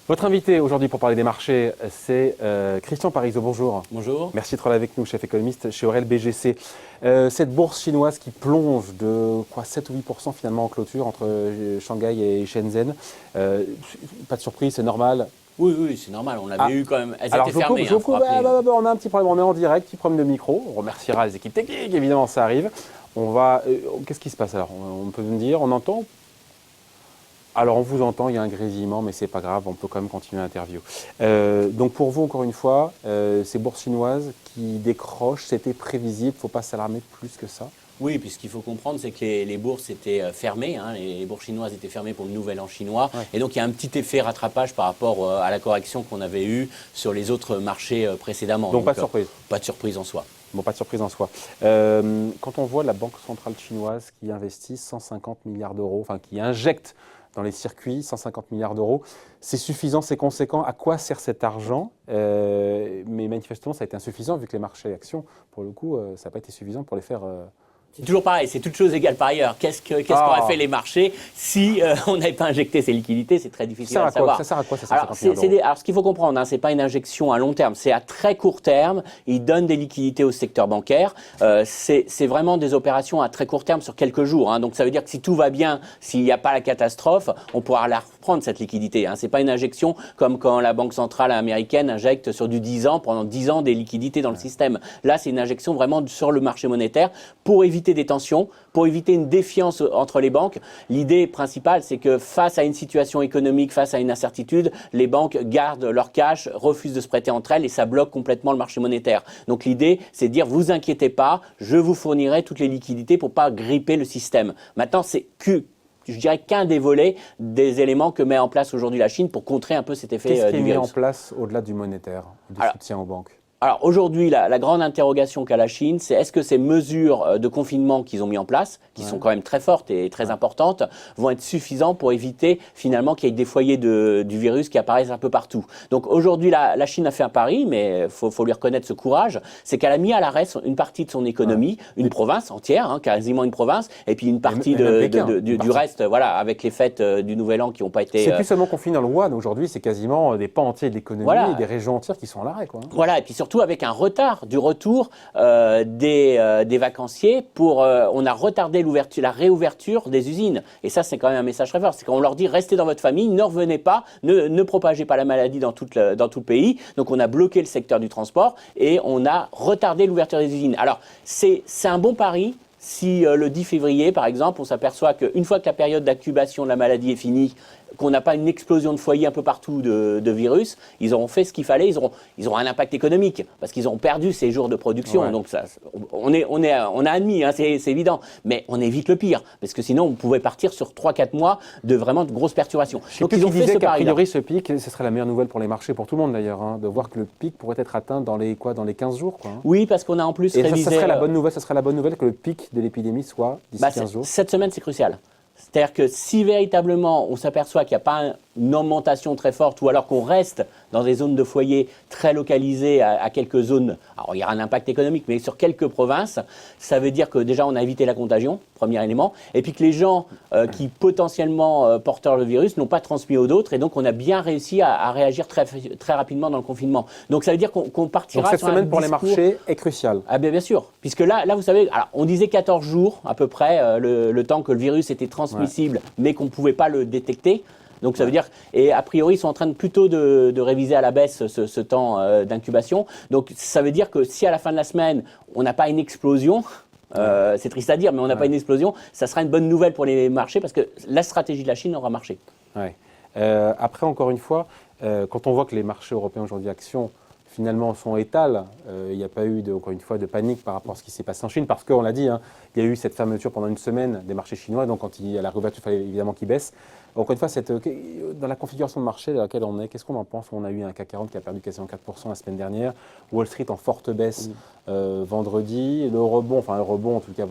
Votre invité aujourd'hui pour parler des marchés, c'est Christian Parizeau. Bonjour. Bonjour. Merci d'être là avec nous, chef économiste chez Aurel BGC. Cette bourse chinoise qui plonge de 7 ou 8% finalement en clôture entre Shanghai et Shenzhen. Pas de surprise, c'est normal. Oui, c'est normal. On l'avait eu quand même. Elles étaient fermées. On a un petit problème. On est en direct, petit problème de micro. On remerciera les équipes techniques, évidemment, ça arrive. Qu'est-ce qui se passe alors? On peut me dire, on entend? Alors, on vous entend, il y a un grésillement, mais c'est pas grave, on peut quand même continuer l'interview. Donc, pour vous, encore une fois, ces bourses chinoises qui décrochent, c'était prévisible, il ne faut pas s'alarmer plus que ça? Oui, puis ce qu'il faut comprendre, c'est que les bourses étaient fermées. Les bourses chinoises étaient fermées pour le nouvel an chinois. Ouais. Et donc, il y a un petit effet rattrapage par rapport à la correction qu'on avait eue sur les autres marchés précédemment. Donc, pas de surprise? Pas de surprise en soi. Bon, pas de surprise en soi. Quand on voit la Banque centrale chinoise qui investit 150 milliards d'euros, enfin qui injecte dans les circuits, 150 milliards d'euros. C'est suffisant, c'est conséquent. À quoi sert cet argent? Mais manifestement, ça a été insuffisant vu que les marchés actions, pour le coup, ça n'a pas été suffisant pour les faire... C'est toujours pareil, c'est toute chose égale par ailleurs. Qu'est-ce qu'auraient fait les marchés si on n'avait pas injecté ces liquidités? C'est très difficile à savoir. Ça sert à quoi ces 150 milliards d'euros? Alors, ce qu'il faut comprendre, ce n'est pas une injection à long terme, c'est à très court terme. Ils donnent des liquidités au secteur bancaire. C'est vraiment des opérations à très court terme sur quelques jours. Donc, ça veut dire que si tout va bien, s'il n'y a pas la catastrophe, on pourra la reprendre, cette liquidité. Ce n'est pas une injection comme quand la Banque centrale américaine injecte sur du 10 ans, pendant 10 ans, des liquidités dans le système. Là, c'est une injection vraiment sur le marché monétaire pour éviter des tensions, pour éviter une défiance entre les banques. L'idée principale, c'est que face à une situation économique, face à une incertitude, les banques gardent leur cash, refusent de se prêter entre elles et ça bloque complètement le marché monétaire. Donc l'idée, c'est de dire, vous inquiétez pas, je vous fournirai toutes les liquidités pour pas gripper le système. Maintenant, c'est je dirais qu'un des volets des éléments que met en place aujourd'hui la Chine pour contrer un peu cet effet du virus. Qu'est-ce qui est mis en place au-delà du monétaire, du soutien aux banques? Alors aujourd'hui, la grande interrogation qu'a la Chine, c'est est-ce que ces mesures de confinement qu'ils ont mis en place, qui sont quand même très fortes et très importantes, vont être suffisantes pour éviter finalement qu'il y ait des foyers du virus qui apparaissent un peu partout. Donc aujourd'hui, la Chine a fait un pari, mais faut lui reconnaître ce courage, c'est qu'elle a mis à l'arrêt une partie de son économie, une province entière, quasiment une province, et puis une partie du reste, voilà, avec les fêtes du Nouvel An qui n'ont pas été... C'est plus seulement confiné dans le Wuhan, aujourd'hui, c'est quasiment des pans entiers de l'économie et des régions entières qui sont à l'arrêt. Voilà, et puis surtout avec un retard du retour des vacanciers on a retardé la réouverture des usines. Et ça, c'est quand même un message très fort. C'est qu'on leur dit, restez dans votre famille, ne revenez pas, ne propagez pas la maladie dans tout le pays. Donc, on a bloqué le secteur du transport et on a retardé l'ouverture des usines. Alors, c'est un bon pari. Si le 10 février, par exemple, on s'aperçoit qu'une fois que la période d'incubation de la maladie est finie, qu'on n'a pas une explosion de foyers un peu partout de virus, ils auront fait ce qu'il fallait, ils auront un impact économique, parce qu'ils ont perdu ces jours de production. Ouais. Donc ça, on a admis, c'est évident, mais on évite le pire, parce que sinon on pouvait partir sur 3-4 mois de vraiment de grosses perturbations. Donc ils ont fait ce pari. A priori, ce pic, ce serait la meilleure nouvelle pour les marchés, pour tout le monde d'ailleurs, de voir que le pic pourrait être atteint dans les 15 jours. Oui, parce qu'on a en plus révisé... ça serait la bonne nouvelle que le pic de l'épidémie soit d'ici 15 jours. Cette semaine, c'est crucial. C'est-à-dire que si véritablement on s'aperçoit qu'il n'y a pas une augmentation très forte ou alors qu'on reste dans des zones de foyer très localisées à quelques zones, alors il y aura un impact économique, mais sur quelques provinces, ça veut dire que déjà on a évité la contagion, premier élément, et puis que les gens qui potentiellement porteurs le virus n'ont pas transmis aux autres, et donc on a bien réussi à réagir très, très rapidement dans le confinement. Donc ça veut dire qu'on partira donc cette sur semaine un pour discours... les marchés est cruciale. Ah bien sûr, puisque là vous savez, alors, on disait 14 jours à peu près, le temps que le virus était transmissible, mais qu'on ne pouvait pas le détecter. Donc ça veut dire, et a priori, ils sont en train plutôt de réviser à la baisse ce temps d'incubation. Donc ça veut dire que si à la fin de la semaine, on n'a pas une explosion, c'est triste à dire, mais on n'a pas une explosion, ça sera une bonne nouvelle pour les marchés parce que la stratégie de la Chine aura marché. Ouais. Après, encore une fois, quand on voit que les marchés européens aujourd'hui, actions, finalement sont étales, il n'y a pas eu, encore une fois, de panique par rapport à ce qui s'est passé en Chine, parce qu'on l'a dit, il y a eu cette fermeture pendant une semaine des marchés chinois, donc quand il y a la réouverture, il fallait évidemment qu'ils baissent. Encore une fois, dans la configuration de marché dans laquelle on est, qu'est-ce qu'on en pense? On a eu un CAC 40 qui a perdu quasiment 4% la semaine dernière, Wall Street en forte baisse vendredi, le rebond en tout cas,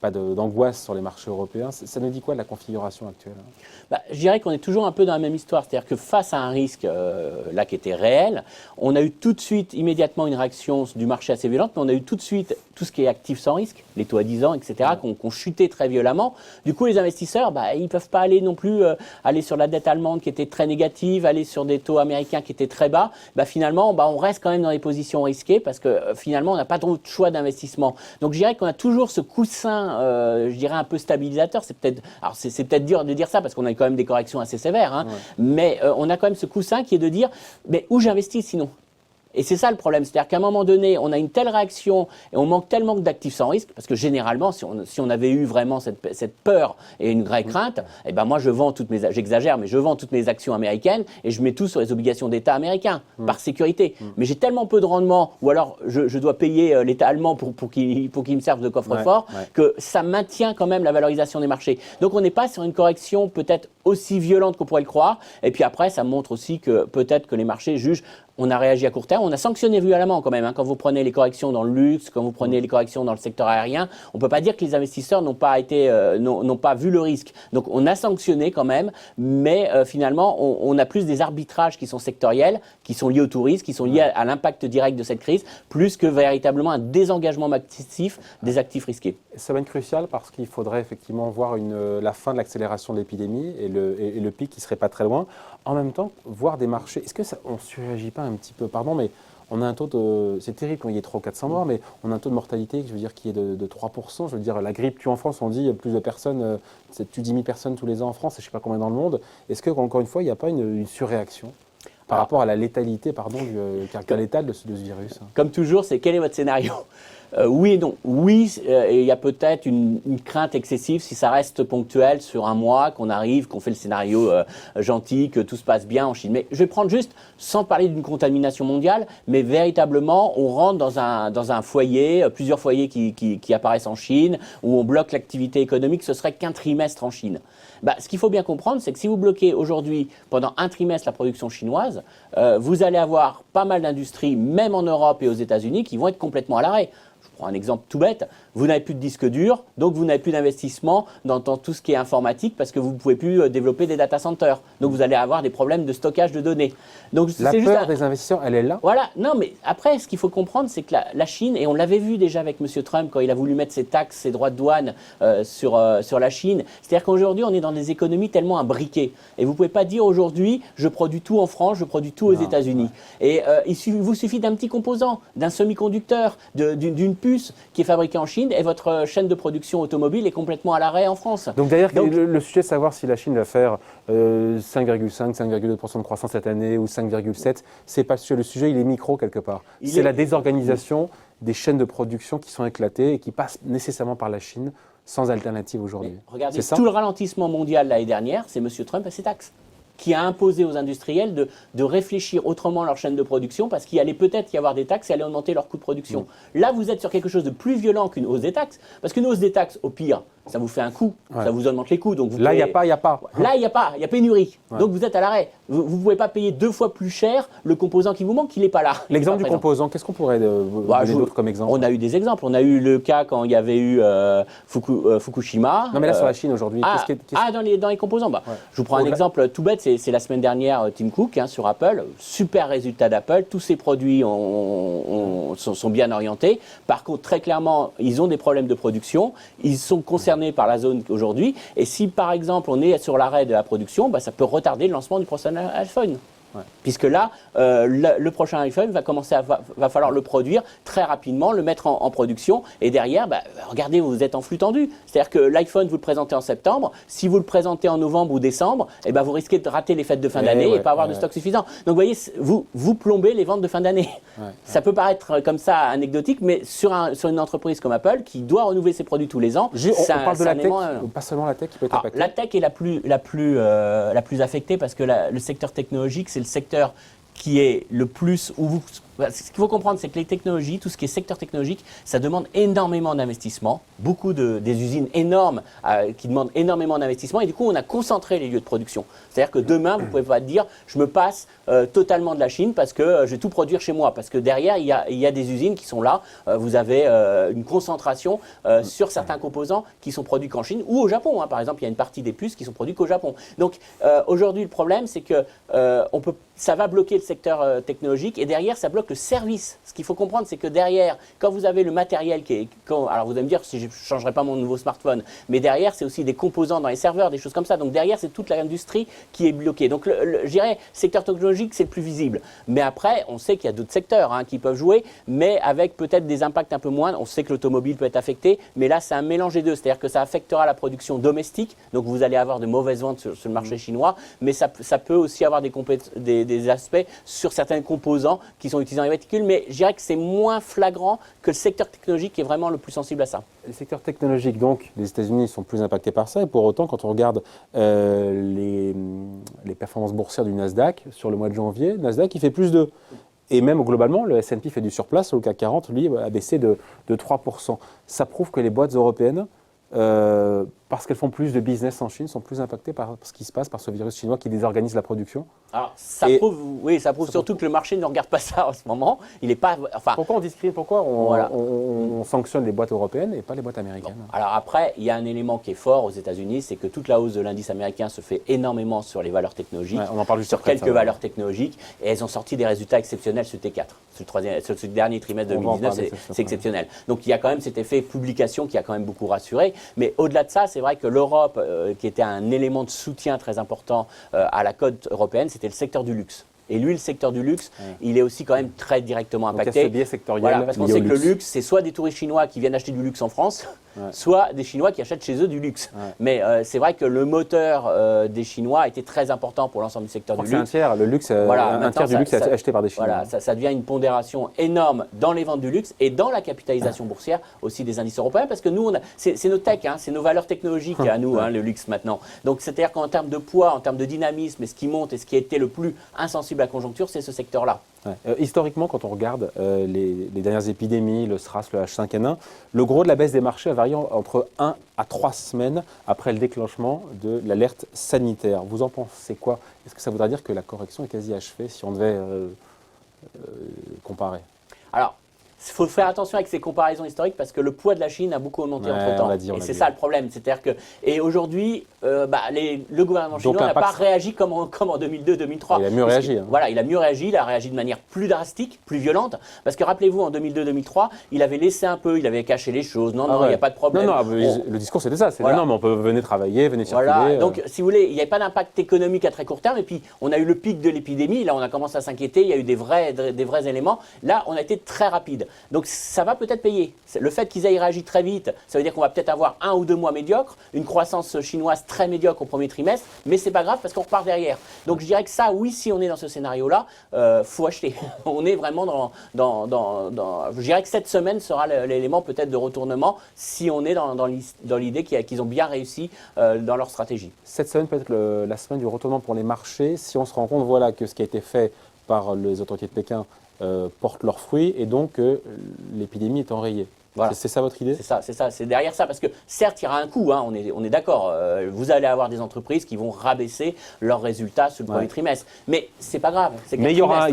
pas d'angoisse sur les marchés européens. Ça nous dit quoi de la configuration actuelle? Je dirais qu'on est toujours un peu dans la même histoire, c'est-à-dire que face à un risque là qui était réel, on a eu tout de suite, immédiatement une réaction du marché assez violente, mais on a eu tout tout ce qui est actifs sans risque, les taux à 10 ans, etc., qui ont chuté très violemment. Du coup, les investisseurs, ils ne peuvent pas aller non plus aller sur la dette allemande qui était très négative, aller sur des taux américains qui étaient très bas. Finalement, on reste quand même dans des positions risquées parce que finalement, on n'a pas trop de choix d'investissement. Donc, je dirais qu'on a toujours ce coussin, je dirais un peu stabilisateur. C'est peut-être dur de dire ça parce qu'on a quand même des corrections assez sévères, hein, mais on a quand même ce coussin qui est de dire, mais où j'investis sinon ? Et c'est ça le problème, c'est-à-dire qu'à un moment donné, on a une telle réaction et on manque tellement d'actifs sans risque, parce que généralement, si on avait eu vraiment cette peur et une vraie crainte, moi je vends j'exagère, mais je vends toutes mes actions américaines et je mets tout sur les obligations d'État américains, par sécurité. Mais j'ai tellement peu de rendement, ou alors je dois payer l'État allemand pour qu'il me serve de coffre-fort, que ça maintient quand même la valorisation des marchés. Donc on n'est pas sur une correction peut-être aussi violente qu'on pourrait le croire, et puis après ça montre aussi que peut-être que les marchés jugent. On a réagi à court terme, on a sanctionné violemment quand même. Hein. Quand vous prenez les corrections dans le luxe, quand vous prenez les corrections dans le secteur aérien, on ne peut pas dire que les investisseurs n'ont pas vu le risque. Donc on a sanctionné quand même, mais finalement on a plus des arbitrages qui sont sectoriels, qui sont liés au tourisme, qui sont liés à l'impact direct de cette crise, plus que véritablement un désengagement massif des actifs risqués. Ça va être crucial parce qu'il faudrait effectivement voir la fin de l'accélération de l'épidémie et le pic qui ne serait pas très loin. En même temps, voir des marchés, est-ce qu'on ne surréagit pas un petit peu, pardon, mais on a un taux de, c'est terrible quand il y a 300 ou 400 morts, mais on a un taux de mortalité, je veux dire, qui est de 3%. Je veux dire, la grippe tue en France, on dit plus de personnes, ça tue 10 000 personnes tous les ans en France, et je ne sais pas combien dans le monde. Est-ce que, encore une fois, il n'y a pas une surréaction par rapport à la létalité, du caractère létal de ce virus? Comme toujours, c'est quel est votre scénario? Oui et non. Oui, il y a peut-être une crainte excessive si ça reste ponctuel sur un mois, qu'on fait le scénario gentil, que tout se passe bien en Chine. Mais je vais prendre juste, sans parler d'une contamination mondiale, mais véritablement, on rentre dans un foyer, plusieurs foyers qui apparaissent en Chine, où on bloque l'activité économique, ce serait qu'un trimestre en Chine. Ce qu'il faut bien comprendre, c'est que si vous bloquez aujourd'hui, pendant un trimestre, la production chinoise, vous allez avoir pas mal d'industries, même en Europe et aux États-Unis, qui vont être complètement à l'arrêt. Je prends un exemple tout bête, vous n'avez plus de disques durs, donc vous n'avez plus d'investissement dans tout ce qui est informatique parce que vous ne pouvez plus développer des data centers. Donc vous allez avoir des problèmes de stockage de données. Donc, la peur des investisseurs, elle est là. Voilà, non mais après ce qu'il faut comprendre c'est que la Chine, et on l'avait vu déjà avec M. Trump quand il a voulu mettre ses taxes, ses droits de douane sur la Chine, c'est-à-dire qu'aujourd'hui on est dans des économies tellement imbriquées. Et vous ne pouvez pas dire aujourd'hui je produis tout en France, je produis tout aux États-Unis. Et il vous suffit d'un petit composant, d'un semi-conducteur, d'une puce qui est fabriquée en Chine et votre chaîne de production automobile est complètement à l'arrêt en France. Donc d'ailleurs, le sujet de savoir si la Chine va faire 5,5, 5,2% de croissance cette année ou 5,7, c'est pas le sujet, il est micro quelque part. C'est la désorganisation des chaînes de production qui sont éclatées et qui passent nécessairement par la Chine sans alternative aujourd'hui. Regardez, tout le ralentissement mondial l'année dernière, c'est M. Trump et ses taxes, qui a imposé aux industriels de réfléchir autrement leur chaîne de production parce qu'il allait peut-être y avoir des taxes et allait augmenter leur coût de production. Là, vous êtes sur quelque chose de plus violent qu'une hausse des taxes, parce qu'une hausse des taxes, au pire, ça vous fait un coût, ça vous augmente les coûts. Donc là, il n'y a pas. Là, il n'y a pas, il y a pénurie. Donc vous êtes à l'arrêt. Vous ne pouvez pas payer 2 fois plus cher le composant qui vous manque, qu'il n'est pas là. L'exemple du composant, qu'est-ce qu'on pourrait donner d'autre comme exemple? On a eu des exemples. On a eu le cas quand il y avait eu Fukushima. Non, mais là, sur la Chine aujourd'hui, dans les composants. Je vous prends un exemple tout bête. C'est la semaine dernière, Tim Cook sur Apple. Super résultat d'Apple. Tous ses produits sont bien orientés. Par contre, très clairement, ils ont des problèmes de production. Ils sont concernés par la zone aujourd'hui. Et si, par exemple, on est sur l'arrêt de la production, ça peut retarder le lancement du prochain iPhone. Puisque là, le prochain iPhone va falloir le produire très rapidement, le mettre en production. Et derrière, regardez, vous êtes en flux tendu. C'est-à-dire que l'iPhone, vous le présentez en septembre. Si vous le présentez en novembre ou décembre, vous risquez de rater les fêtes de fin d'année et pas avoir de stock suffisant. Donc, vous voyez, vous plombez les ventes de fin d'année. Ça peut paraître comme ça anecdotique, mais sur une entreprise comme Apple, qui doit renouveler ses produits tous les ans, on parle de la tech, pas seulement la tech qui peut être impactée. La tech est la plus affectée parce que le secteur technologique, c'est le secteur qui est le plus ce qu'il faut comprendre, c'est que les technologies, tout ce qui est secteur technologique, ça demande énormément d'investissement, beaucoup des usines énormes qui demandent énormément d'investissement et du coup, on a concentré les lieux de production. C'est-à-dire que demain, vous ne pouvez pas dire je me passe totalement de la Chine parce que je vais tout produire chez moi. Parce que derrière, il y a des usines qui sont là. Vous avez une concentration sur certains composants qui sont produits qu'en Chine ou au Japon. Par exemple, il y a une partie des puces qui sont produites qu'au Japon. Donc aujourd'hui, le problème, c'est que ça va bloquer le secteur technologique et derrière, ça bloque que le service, ce qu'il faut comprendre, c'est que derrière, quand vous avez le matériel alors vous allez me dire si je ne changerai pas mon nouveau smartphone, mais derrière, c'est aussi des composants dans les serveurs, des choses comme ça. Donc derrière, c'est toute l'industrie qui est bloquée. Donc je dirais, secteur technologique, c'est le plus visible. Mais après, on sait qu'il y a d'autres secteurs qui peuvent jouer, mais avec peut-être des impacts un peu moindres. On sait que l'automobile peut être affecté, mais là, c'est un mélange des deux. C'est-à-dire que ça affectera la production domestique, donc vous allez avoir de mauvaises ventes sur le marché chinois, mais ça peut aussi avoir des aspects sur certains composants qui sont utilisés dans les véhicules, mais je dirais que c'est moins flagrant que le secteur technologique qui est vraiment le plus sensible à ça. Les secteurs technologiques, donc, les États-Unis sont plus impactés par ça, et pour autant, quand on regarde les performances boursières du Nasdaq sur le mois de janvier, le Nasdaq, il fait plus de... Et même globalement, le S&P fait du surplace, le CAC 40, lui, a baissé de 3%. Ça prouve que les boîtes européennes, parce qu'elles font plus de business en Chine, sont plus impactées par ce qui se passe, par ce virus chinois qui désorganise la production. Alors, ça prouve surtout que le marché ne regarde pas ça en ce moment. Il n'est pas. Enfin, pourquoi on discrimine, pourquoi on sanctionne les boîtes européennes et pas les boîtes américaines? Bon. Alors après, il y a un élément qui est fort aux États-Unis, c'est que toute la hausse de l'indice américain se fait énormément sur les valeurs technologiques, on en parle juste sur quelques valeurs technologiques, et elles ont sorti des résultats exceptionnels sur T4. Sur ce dernier trimestre 2019, c'est exceptionnel. Donc il y a quand même cet effet publication qui a quand même beaucoup rassuré. Mais au-delà de ça, c'est vrai que l'Europe, qui était un élément de soutien très important à la cote européenne, c'était le secteur du luxe. Et lui, le secteur du luxe, il est aussi quand même très directement impacté. Donc il y a ce biais sectoriel. Voilà, parce qu'on sait que le luxe, c'est soit des touristes chinois qui viennent acheter du luxe en France, soit des Chinois qui achètent chez eux du luxe. Mais c'est vrai que le moteur des Chinois a été très important pour l'ensemble du secteur du luxe. C'est un tiers, le luxe, un tiers du luxe est acheté par des Chinois. Voilà, ça devient une pondération énorme dans les ventes du luxe et dans la capitalisation boursière aussi des indices européens, parce que nous, c'est nos tech, c'est nos valeurs technologiques à nous, le luxe maintenant. Donc c'est-à-dire qu'en termes de poids, en termes de dynamisme, et ce qui monte et ce qui a été le plus insensible à la conjoncture, c'est ce secteur-là. Historiquement, quand on regarde les dernières épidémies, le SRAS, le H5N1, le gros de la baisse des marchés a varié entre 1 à 3 semaines après le déclenchement de l'alerte sanitaire. Vous en pensez quoi? Est-ce que ça voudrait dire que la correction est quasi achevée si on devait comparer? Alors, il faut faire attention avec ces comparaisons historiques parce que le poids de la Chine a beaucoup augmenté entre-temps. Et c'est ça le problème. C'est-à-dire que, et aujourd'hui, le gouvernement chinois n'a pas réagi comme en 2002-2003. Il a mieux réagi. Voilà, il a mieux réagi, il a réagi de manière plus drastique, plus violente. Parce que rappelez-vous, en 2002-2003, il avait laissé un peu, il avait caché les choses. Non, il n'y a pas de problème. Non, le discours c'était ça. C'est non, mais on peut venir travailler, venir circuler. Voilà, donc si vous voulez, il n'y avait pas d'impact économique à très court terme. Et puis, on a eu le pic de l'épidémie. Là, on a commencé à s'inquiéter. Il y a eu des vrais éléments. Là, on a été très rapide. Donc ça va peut-être payer. Le fait qu'ils aient réagi très vite, ça veut dire qu'on va peut-être avoir 1 ou 2 mois médiocres, une croissance chinoise très médiocre au premier trimestre, mais c'est pas grave parce qu'on repart derrière. Donc je dirais que ça, oui, si on est dans ce scénario-là, faut acheter. On est vraiment je dirais que cette semaine sera l'élément peut-être de retournement si on est dans l'idée qu'ils ont bien réussi dans leur stratégie. Cette semaine peut être la semaine du retournement pour les marchés si on se rend compte que ce qui a été fait par les autorités de Pékin portent leurs fruits et donc l'épidémie est enrayée. Voilà. C'est ça votre idée? C'est ça, c'est derrière ça. Parce que certes, il y aura un coût, on est d'accord. Vous allez avoir des entreprises qui vont rabaisser leurs résultats sur le premier trimestre. Mais c'est pas grave. Mais il y aura,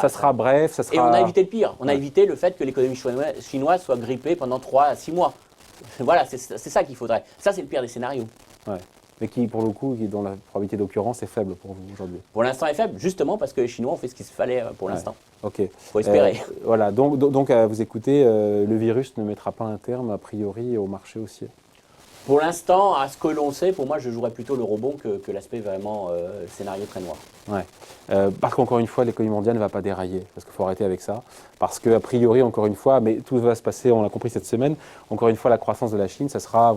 ça sera bref, ça sera... Et on a évité le pire. On a évité le fait que l'économie chinoise soit grippée pendant 3 à 6 mois. Voilà, c'est ça qu'il faudrait. Ça, c'est le pire des scénarios. Ouais. Mais qui, pour le coup, dont la probabilité d'occurrence est faible pour vous aujourd'hui? Pour l'instant, est faible, justement parce que les Chinois ont fait ce qu'il fallait pour l'instant. Ok. Il faut espérer. Voilà, donc à vous écouter, le virus ne mettra pas un terme, a priori, au marché haussier? Pour l'instant, à ce que l'on sait, pour moi, je jouerais plutôt le rebond que l'aspect vraiment scénario très noir. Ouais. Parce qu'encore une fois, l'économie mondiale ne va pas dérailler. Parce qu'il faut arrêter avec ça. Parce qu'a priori, encore une fois, mais tout va se passer, on l'a compris cette semaine, encore une fois, la croissance de la Chine, ça sera,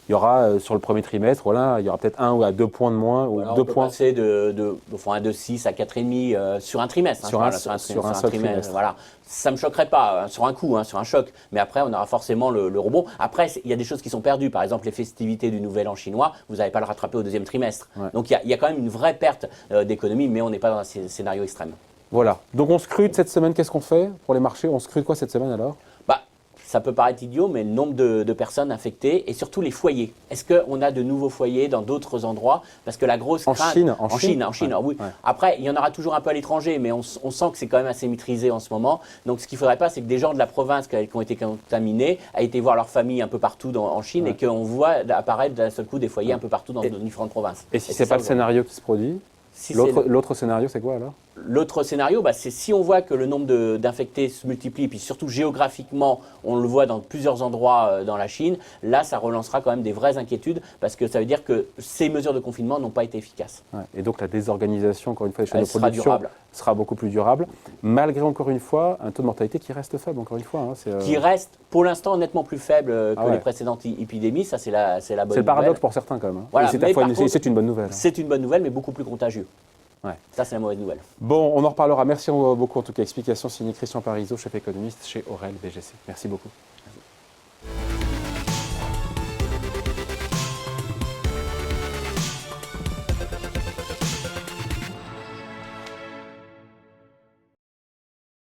il y aura sur le premier trimestre, il y aura peut-être 1 ou 2 points de moins. Ou 2 points. Passer de 6 à 4,5 sur un trimestre. Sur un seul trimestre. Voilà. Ça ne me choquerait pas sur un coup, sur un choc. Mais après, on aura forcément le rebond. Après, il y a des choses qui sont perdues. Par exemple, les festivités du Nouvel An chinois, vous n'allez pas le rattraper au deuxième trimestre. Ouais. Donc, il y a quand même une vraie perte d'économie, mais on n'est pas dans un scénario extrême. Voilà. Donc, on scrute cette semaine. Qu'est-ce qu'on fait pour les marchés? On scrute quoi cette semaine alors? Ça peut paraître idiot, mais le nombre de personnes infectées et surtout les foyers. Est-ce qu'on a de nouveaux foyers dans d'autres endroits? Parce que la grosse crainte… En Chine, oui. Ouais. Après, il y en aura toujours un peu à l'étranger, mais on sent que c'est quand même assez maîtrisé en ce moment. Donc, ce qu'il ne faudrait pas, c'est que des gens de la province qui ont été contaminés aient été voir leur famille un peu partout en Chine et qu'on voit apparaître d'un seul coup des foyers un peu partout dans différentes provinces. Et si ce n'est pas le scénario qui se produit, l'autre scénario, c'est quoi alors? l'autre scénario, c'est si on voit que le nombre d'infectés se multiplie, et puis surtout géographiquement, on le voit dans plusieurs endroits dans la Chine, là, ça relancera quand même des vraies inquiétudes, parce que ça veut dire que ces mesures de confinement n'ont pas été efficaces. Ouais, et donc la désorganisation, encore une fois, des chaînes de sera production durable. sera beaucoup plus durable, malgré, encore une fois, un taux de mortalité qui reste faible, encore une fois. Hein, qui reste, pour l'instant, nettement plus faible que ouais. les précédentes épidémies, ça c'est la bonne nouvelle. C'est le paradoxe pour certains quand même. Hein. Voilà, Et c'est une bonne nouvelle. C'est une bonne nouvelle, mais beaucoup plus contagieux. Ouais. Ça, c'est la mauvaise nouvelle. Bon, on en reparlera. Merci beaucoup. En tout cas, explication signée Christian Parizeau, chef économiste chez Aurel BGC. Merci beaucoup. Merci.